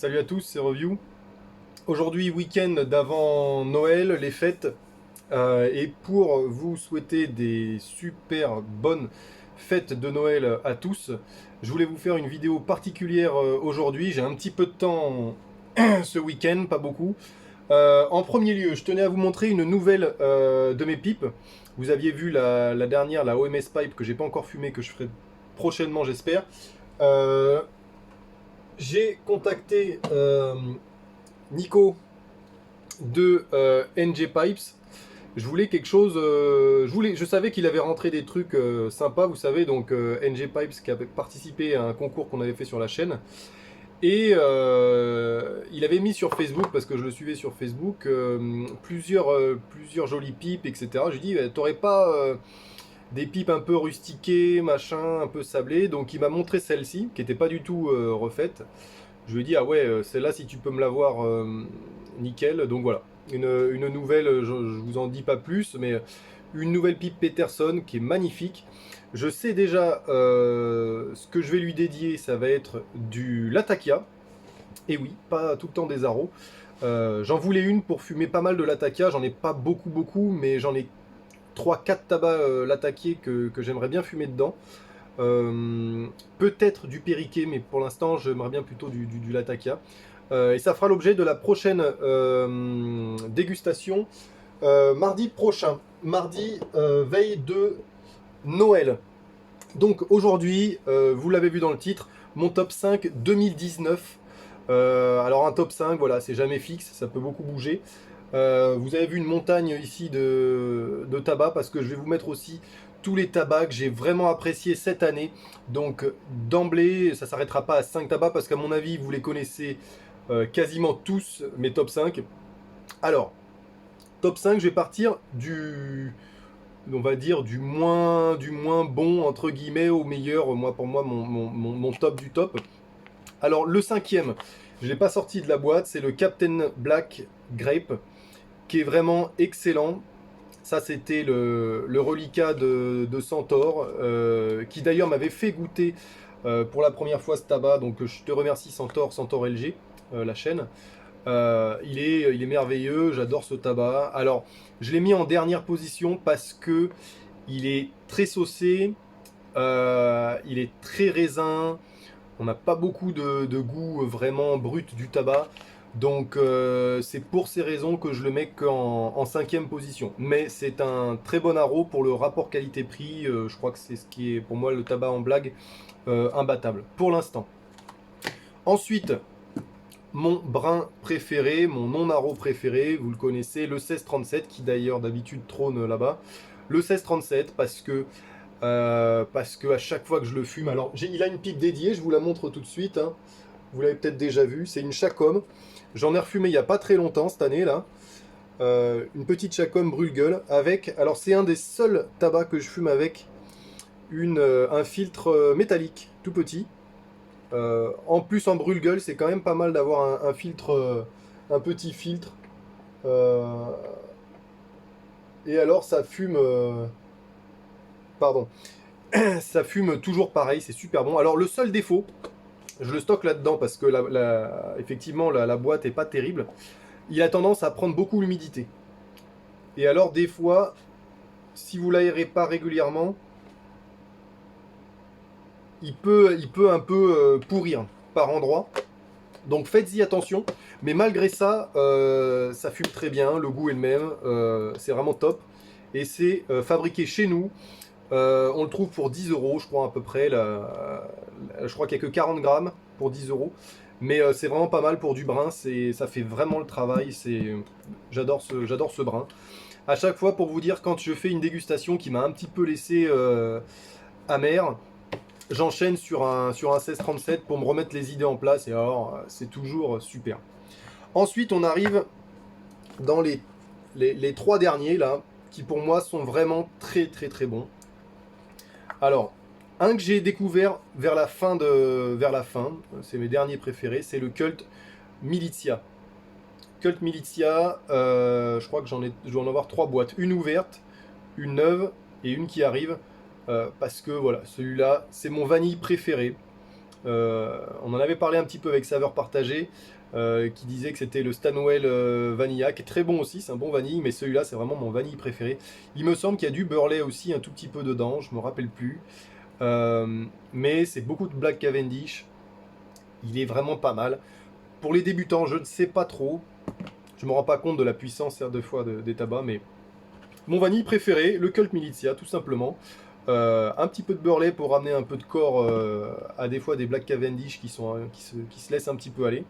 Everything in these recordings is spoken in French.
Salut à tous, c'est Review. Aujourd'hui, week-end d'avant Noël, les fêtes. Et pour vous souhaiter des super bonnes fêtes de Noël à tous, je voulais vous faire une vidéo particulière aujourd'hui. J'ai un petit peu de temps ce week-end, pas beaucoup. En premier lieu, je tenais à vous montrer une nouvelle de mes pipes. Vous aviez vu la dernière, la OMS Pipe, que j'ai pas encore fumée, que je ferai prochainement, j'espère. Euh, j'ai contacté Nico de NG Pipes. Je voulais quelque chose. Je savais qu'il avait rentré des trucs sympas, vous savez, donc NG Pipes qui avait participé à un concours qu'on avait fait sur la chaîne. Et il avait mis sur Facebook, parce que je le suivais sur Facebook, plusieurs jolies pipes, etc. Je lui ai dit, t'aurais pas des pipes un peu rustiquées, machin, un peu sablées. Donc il m'a montré celle-ci, qui n'était pas du tout refaite. Je lui ai dit, ah ouais, celle-là, si tu peux me l'avoir, nickel. Donc voilà, une nouvelle, je vous en dis pas plus, mais une nouvelle pipe Peterson qui est magnifique. Je sais déjà ce que je vais lui dédier, ça va être du Latakia. Et oui, pas tout le temps des Arrows. J'en voulais une pour fumer pas mal de Latakia, j'en ai pas beaucoup, mais j'en ai trois quatre tabacs Latakier que j'aimerais bien fumer dedans. Euh, Peut-être du Periquet, mais pour l'instant, j'aimerais bien plutôt du Latakia. Et ça fera l'objet de la prochaine dégustation mardi prochain. Mardi, veille de Noël. Donc aujourd'hui, vous l'avez vu dans le titre, mon top 5 2019. Alors un top 5, voilà, c'est jamais fixe, ça peut beaucoup bouger. Vous avez vu une montagne ici de tabac parce que je vais vous mettre aussi tous les tabacs que j'ai vraiment appréciés cette année. Donc d'emblée, ça s'arrêtera pas à 5 tabacs parce qu'à mon avis, vous les connaissez quasiment tous, mes top 5. Alors, top 5, je vais partir on va dire, du moins bon, entre guillemets, au meilleur, pour moi, mon top du top. Alors, le cinquième, je ne l'ai pas sorti de la boîte, c'est le Captain Black Grape, qui est vraiment excellent. Ça, c'était le reliquat de Centaure, qui d'ailleurs m'avait fait goûter pour la première fois ce tabac. Donc, je te remercie Centaure LG, la chaîne. Il est merveilleux, j'adore ce tabac. Alors, je l'ai mis en dernière position parce que il est très saucé, il est très raisin, on n'a pas beaucoup de goût vraiment brut du tabac. Donc c'est pour ces raisons que je le mets en cinquième position. Mais c'est un très bon arôme pour le rapport qualité-prix. Je crois que c'est ce qui est pour moi le tabac en blague imbattable pour l'instant. Ensuite, mon brin préféré, mon non-aro préféré, vous le connaissez, le 1637 qui d'ailleurs d'habitude trône là-bas. Le 1637 parce que à chaque fois que je le fume, alors il a une pipe dédiée, je vous la montre tout de suite, hein. Vous l'avez peut-être déjà vu, c'est une Chacom. J'en ai refumé il n'y a pas très longtemps cette année là. Une petite Chacom brûle-gueule avec, alors c'est un des seuls tabacs que je fume avec un filtre métallique tout petit. En plus en brûle-gueule, c'est quand même pas mal d'avoir un filtre, un petit filtre. Euh, et alors ça fume, pardon, ça fume toujours pareil, c'est super bon. Alors le seul défaut, je le stocke là-dedans parce que effectivement la boîte est pas terrible. Il a tendance à prendre beaucoup l'humidité. Et alors des fois, si vous l'aérez pas régulièrement, il peut un peu pourrir par endroits. Donc faites-y attention. Mais malgré ça, ça fume très bien, le goût est le même, c'est vraiment top. Et c'est fabriqué chez nous. On le trouve pour 10 euros, je crois à peu près. Je crois qu'il n'y a que 40 grammes pour 10 euros. Mais c'est vraiment pas mal pour du brin, ça fait vraiment le travail. J'adore ce brin. À chaque fois, pour vous dire, quand je fais une dégustation qui m'a un petit peu laissé amer, j'enchaîne sur un 1637 pour me remettre les idées en place. Et alors, c'est toujours super. Ensuite, on arrive dans les trois derniers, là, qui pour moi sont vraiment très bons. Alors, un que j'ai découvert vers la fin, c'est mes derniers préférés, c'est le Cult Militia. Cult Militia, je crois que je dois en avoir trois boîtes. Une ouverte, une neuve et une qui arrive. Parce que voilà, celui-là, c'est mon vanille préféré. On en avait parlé un petit peu avec Saveur Partagée, qui disait que c'était le Stanwell Vanilla, qui est très bon aussi, c'est un bon vanille, mais celui-là c'est vraiment mon vanille préféré. Il me semble qu'il y a du Burley aussi un tout petit peu dedans, je me rappelle plus. Mais c'est beaucoup de Black Cavendish, il est vraiment pas mal. Pour les débutants, je ne sais pas trop, je me rends pas compte de la puissance des fois des tabacs, mais mon vanille préféré, le Cult Militia, tout simplement. Un petit peu de Burley pour ramener un peu de corps à des fois des Black Cavendish qui se laissent un petit peu aller.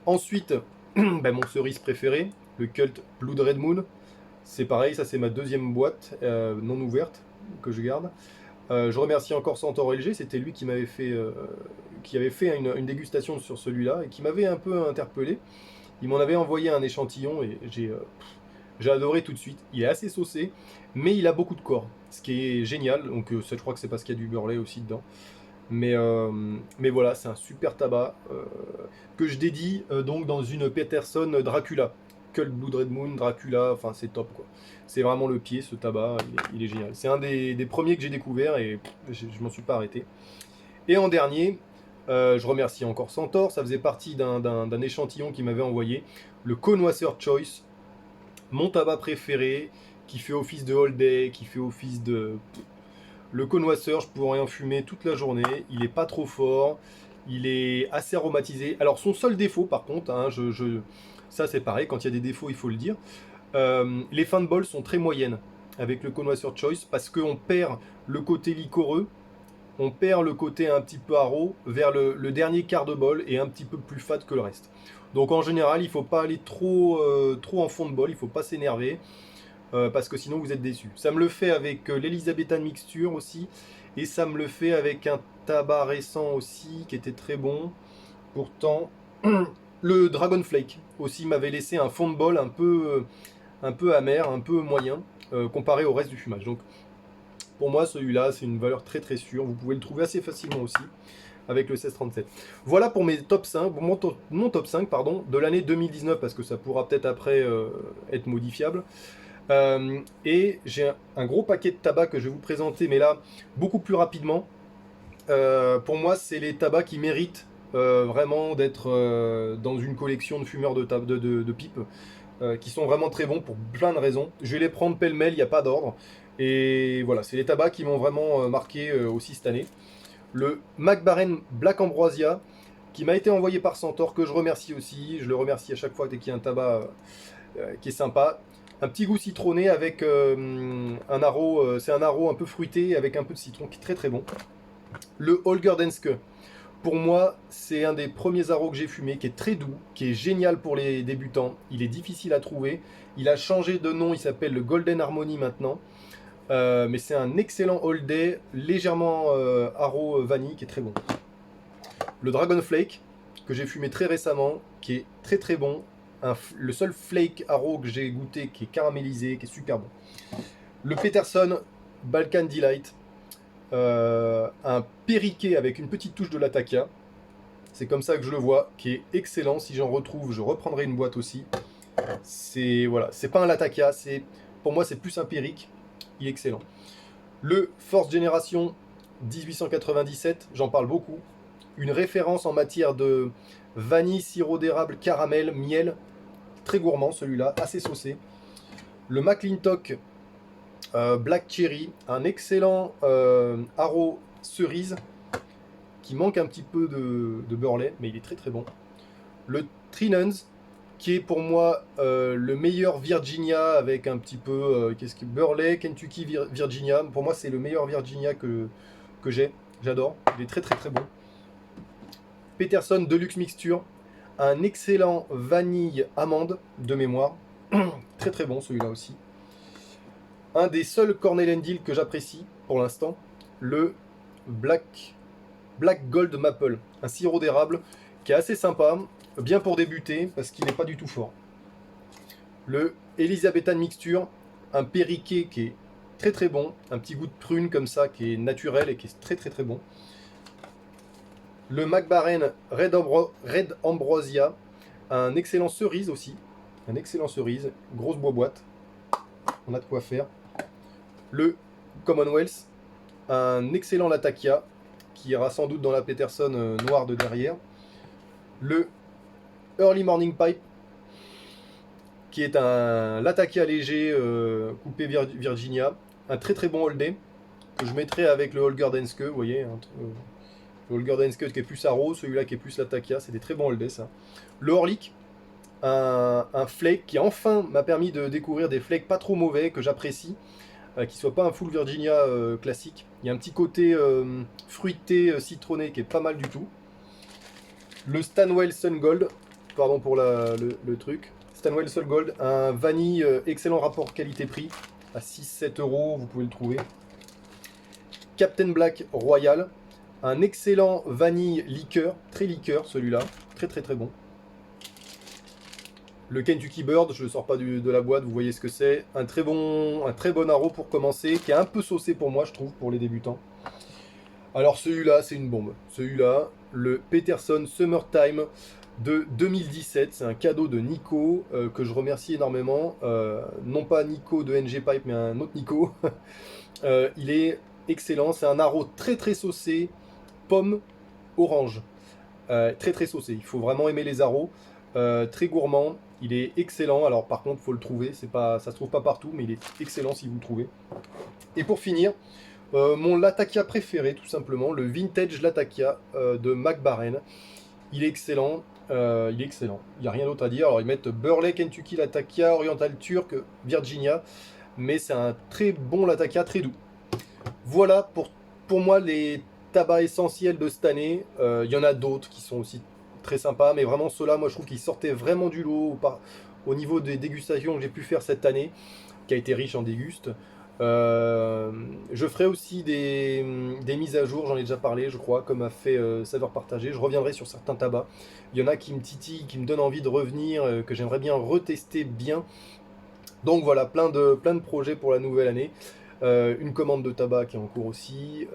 Ensuite, ben, mon cerise préféré, le Cult Blood Red Moon. C'est pareil, ça c'est ma deuxième boîte non ouverte que je garde. Je remercie encore Centaure LG, c'était lui qui m'avait fait, qui avait fait une dégustation sur celui-là et qui m'avait un peu interpellé. Il m'en avait envoyé un échantillon et j'ai adoré tout de suite. Il est assez saucé, mais il a beaucoup de corps, ce qui est génial. Donc je crois que c'est parce qu'il y a du Burley aussi dedans. Mais voilà, c'est un super tabac que je dédie donc dans une Peterson Dracula. Cult Blood Red Moon, Dracula, enfin c'est top quoi. C'est vraiment le pied ce tabac, il est génial. C'est un des premiers que j'ai découvert et je m'en suis pas arrêté. Et en dernier, je remercie encore Centaure, ça faisait partie d'un échantillon qu'il m'avait envoyé, le Connoisseur Choice, mon tabac préféré, qui fait office de all day, qui fait office de... Le connoisseur, je pourrais en fumer toute la journée, il est pas trop fort, il est assez aromatisé. Alors son seul défaut par contre, hein, ça c'est pareil, quand il y a des défauts il faut le dire, les fins de bol sont très moyennes avec le connoisseur choice parce qu'on perd le côté liquoreux, on perd le côté un petit peu haro vers le dernier quart de bol et un petit peu plus fade que le reste. Donc en général il ne faut pas aller trop en fond de bol, il ne faut pas s'énerver. Parce que sinon vous êtes déçus. Ça me le fait avec l'Elisabethan Mixture aussi, et ça me le fait avec un tabac récent aussi qui était très bon. Pourtant, le Dragon Flake aussi m'avait laissé un fond de bol un peu amer, un peu moyen, comparé au reste du fumage. Donc pour moi celui-là c'est une valeur très très sûre, vous pouvez le trouver assez facilement aussi avec le 1637. Voilà pour mes top 5, mon top 5 pardon, de l'année 2019, parce que ça pourra peut-être après être modifiable. Et j'ai un gros paquet de tabac que je vais vous présenter, mais là, beaucoup plus rapidement. Pour moi, c'est les tabacs qui méritent vraiment d'être dans une collection de fumeurs de pipes, qui sont vraiment très bons pour plein de raisons. Je vais les prendre pêle-mêle, il n'y a pas d'ordre. Et voilà, c'est les tabacs qui m'ont vraiment marqué aussi cette année. Le McBaren Black Ambrosia, qui m'a été envoyé par Centaure, que je remercie aussi. Je le remercie à chaque fois dès qu'il y a un tabac qui est sympa. Un petit goût citronné avec un haro, c'est un haro un peu fruité avec un peu de citron qui est très très bon. Le Holger Danske, pour moi, c'est un des premiers haros que j'ai fumé, qui est très doux, qui est génial pour les débutants. Il est difficile à trouver. Il a changé de nom, il s'appelle le Golden Harmony maintenant. Mais c'est un excellent all day, légèrement haro vanille, qui est très bon. Le Dragon Flake, que j'ai fumé très récemment, qui est très très bon. Le seul flake haro que j'ai goûté qui est caramélisé, qui est super bon. Le Peterson Balkan Delight, un periquet avec une petite touche de latakia. C'est comme ça que je le vois, qui est excellent. Si j'en retrouve, je reprendrai une boîte aussi. C'est voilà, c'est pas un latakia, pour moi c'est plus un perique. Il est excellent. Le Force Generation 1897, j'en parle beaucoup. Une référence en matière de vanille, sirop d'érable, caramel, miel. Très gourmand celui-là, assez saucé. Le McClintock Black Cherry, un excellent haro cerise qui manque un petit peu de Burley, mais il est très très bon. Le Trinans, qui est pour moi le meilleur Virginia avec un petit peu Burley, Kentucky, Virginia. Pour moi, c'est le meilleur Virginia que j'ai. J'adore. Il est très très très bon. Peterson Deluxe Mixture, un excellent vanille amande de mémoire. Très très bon celui-là aussi. Un des seuls Cornell & Deal que j'apprécie pour l'instant, le Black Gold Maple, un sirop d'érable qui est assez sympa, bien pour débuter parce qu'il n'est pas du tout fort. Le Elisabethan Mixture, un periquet qui est très très bon, un petit goût de prune comme ça qui est naturel et qui est très très très bon. Le McBaren Red Ambrosia, un excellent cerise aussi, un excellent cerise, grosse boîte, on a de quoi faire. Le Commonwealth, un excellent latakia qui ira sans doute dans la Peterson noire de derrière. Le Early Morning Pipe, qui est un Latakia léger coupé Virginia. Un très très bon holdé, que je mettrai avec le Holger Danske, vous voyez. Le Holger Danske qui est plus Arrow, celui-là qui est plus Latakia, c'est des très bons holdés ça. Le Orlik, un flake qui enfin m'a permis de découvrir des flakes pas trop mauvais, que j'apprécie, qui soit pas un full Virginia classique. Il y a un petit côté fruité, citronné qui est pas mal du tout. Le Stanwell Sun Gold, pardon pour le truc. Stanwell Sun Gold, un vanille excellent rapport qualité-prix, à 6-7 euros, vous pouvez le trouver. Captain Black Royal, un excellent vanille liqueur, très liqueur celui-là, très très très bon. Le Kentucky Bird, je ne le sors pas de la boîte, vous voyez ce que c'est. Un très bon arrow pour commencer, qui est un peu saucé pour moi, je trouve, pour les débutants. Alors celui-là, c'est une bombe. Celui-là, le Peterson Summertime de 2017. C'est un cadeau de Nico, que je remercie énormément. Non pas Nico de NG Pipe, mais un autre Nico. Il est excellent. C'est un arrow très très saucé, pomme, orange. Très très saucé. Il faut vraiment aimer les arrows. Très gourmand. Il est excellent. Alors par contre, il faut le trouver. Ça se trouve pas partout, mais il est excellent si vous le trouvez. Et pour finir, mon Latakia préféré, tout simplement, le Vintage Latakia de McBaren. Il est excellent. Il n'y a rien d'autre à dire. Alors ils mettent Burley, Kentucky, Latakia, Oriental Turk, Virginia. Mais c'est un très bon Latakia, très doux. Voilà pour moi les tabacs essentiels de cette année. Il y en a d'autres qui sont aussi très sympas. Mais vraiment ceux-là, moi je trouve qu'ils sortaient vraiment du lot au niveau des dégustations que j'ai pu faire cette année, qui a été riche en dégustes. Je ferai aussi des mises à jour, j'en ai déjà parlé je crois, comme a fait Saveur Partagée. Je reviendrai sur certains tabacs. Il y en a qui me titillent, qui me donnent envie de revenir, que j'aimerais bien retester bien. Donc voilà, plein de projets pour la nouvelle année. Une commande de tabac qui est en cours aussi.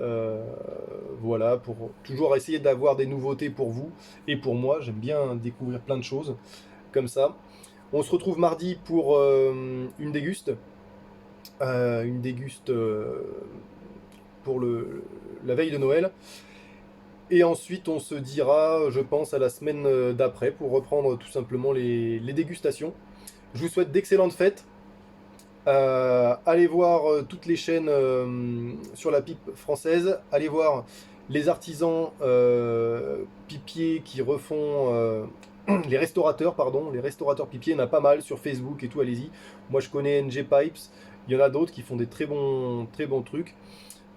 Voilà, pour toujours essayer d'avoir des nouveautés pour vous et pour moi. J'aime bien découvrir plein de choses comme ça. On se retrouve mardi pour une déguste. Pour la veille de Noël. Et ensuite, on se dira, je pense, à la semaine d'après pour reprendre tout simplement les dégustations. Je vous souhaite d'excellentes fêtes. Allez voir toutes les chaînes sur la pipe française. Allez voir les artisans pipiers qui refont... les restaurateurs, pardon. Les restaurateurs pipiers, il y en a pas mal sur Facebook et tout, allez-y. Moi, je connais NG Pipes. Il y en a d'autres qui font des très bons trucs.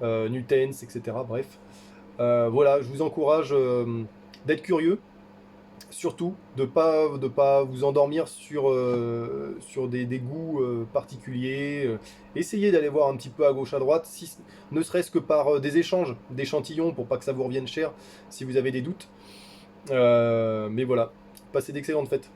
Nutens, etc. Bref. Voilà, je vous encourage d'être curieux. Surtout, de pas vous endormir sur des goûts particuliers. Essayez d'aller voir un petit peu à gauche, à droite, ne serait-ce que par des échanges, d'échantillons, pour pas que ça vous revienne cher si vous avez des doutes. Mais voilà, passez d'excellentes fêtes.